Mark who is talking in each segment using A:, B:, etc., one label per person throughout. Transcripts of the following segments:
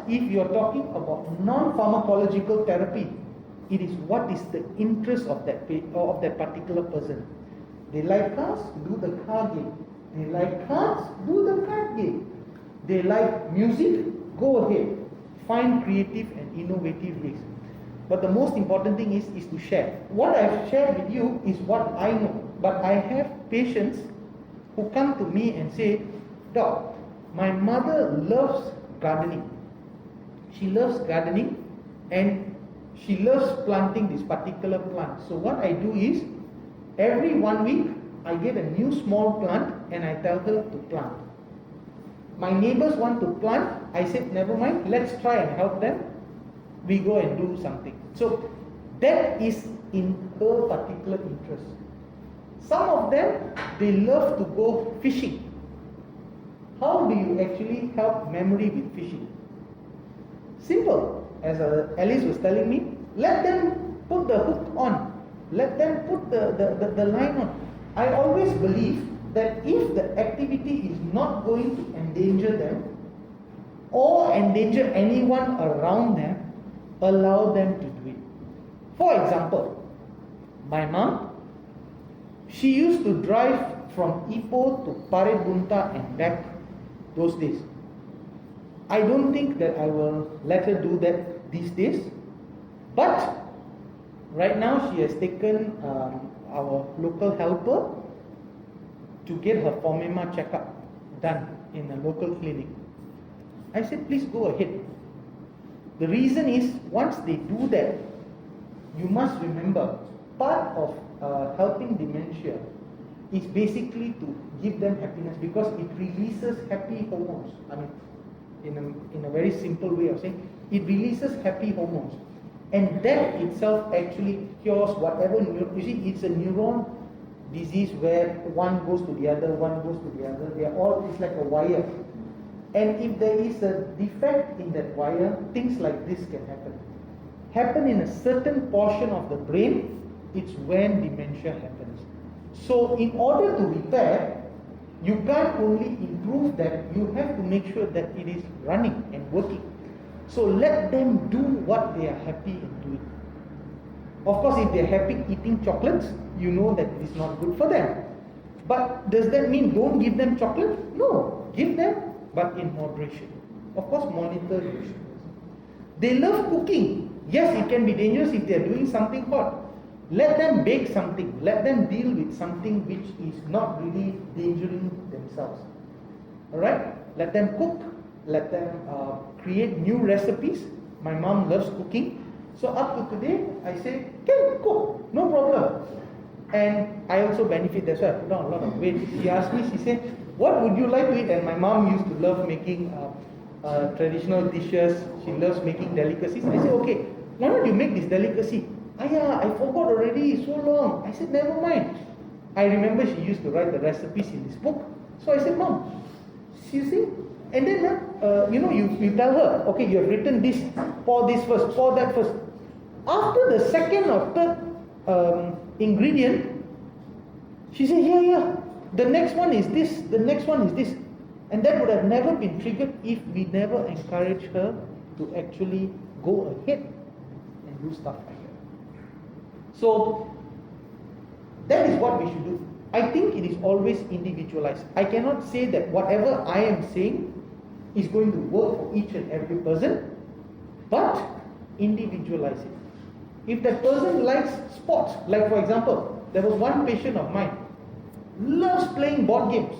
A: If you're talking about non-pharmacological therapy, it is what is the interest of that particular person. They like cars, do the car game. They like cards, do the card game. They like music, go ahead. Find creative and innovative ways. But the most important thing is to share. What I've shared with you is what I know. But I have patients who come to me and say, Doc, my mother loves gardening. She loves gardening and she loves planting this particular plant. So what I do is, every 1 week, I get a new small plant and I tell her to plant. My neighbors want to plant. I said, never mind, let's try and help them. We go and do something. So that is in her particular interest. Some of them, they love to go fishing. How do you actually help memory with fishing? Simple. As Alice was telling me, let them put the hook on. Let them put the line on. I always believe that if the activity is not going to endanger them or endanger anyone around them, allow them to do it. For example, my mom, she used to drive from Ipoh to Parit Bunta and back those days. I don't think that I will let her do that these days, but right now she has taken our local helper to get her Phomema checkup done in a local clinic. I said, please go ahead. The reason is, once they do that, you must remember, part of helping dementia is basically to give them happiness, because it releases happy hormones. I mean, in a very simple way of saying, it releases happy hormones. And that itself actually cures whatever, you see, it's a neuron disease where one goes to the other, one goes to the other. They are all, it's like a wire. And if there is a defect in that wire, things like this can happen in a certain portion of the brain. It's when dementia happens. So in order to repair, you can't only improve that, you have to make sure that it is running and working. So let them do what they are happy in doing. Of course, if they're happy eating chocolates, you know that it is not good for them. But does that mean don't give them chocolate? No, give them, but in moderation. Of course, monitor your sugars. They love cooking. Yes, it can be dangerous if they are doing something hot. Let them bake something. Let them deal with something which is not really endangering themselves. Alright? Let them cook. Let them create new recipes. My mom loves cooking. So up to today, I say, can cook, no problem. And I also benefit, that's why I put on a lot of weight. She asked me, she said, what would you like to eat? And my mom used to love making traditional dishes. She loves making delicacies. I said, okay, why don't you make this delicacy? I forgot already, so long. I said, never mind. I remember she used to write the recipes in this book. So I said, Mom, you see? And then, you tell her, okay, you have written this, pour this first, pour that first. After the second or third ingredient, she said, yeah, the next one is this, the next one is this. And that would have never been triggered if we never encouraged her to actually go ahead and do stuff like that. So, that is what we should do. I think it is always individualized. I cannot say that whatever I am saying is going to work for each and every person, but individualize it. If that person likes sports, like for example, there was one patient of mine, loves playing board games.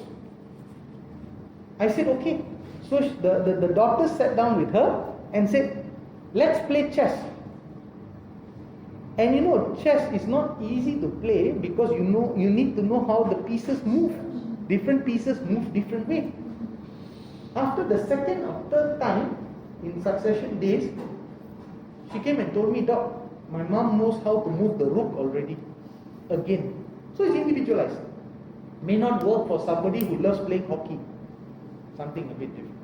A: I said, okay. So the doctor sat down with her and said, let's play chess. And chess is not easy to play because you need to know how the pieces move. Different pieces move different way. After the second or third time in succession days, she came and told me, Doc, my mom knows how to move the rook already. Again. So it's individualized. May not work for somebody who loves playing hockey. Something a bit different.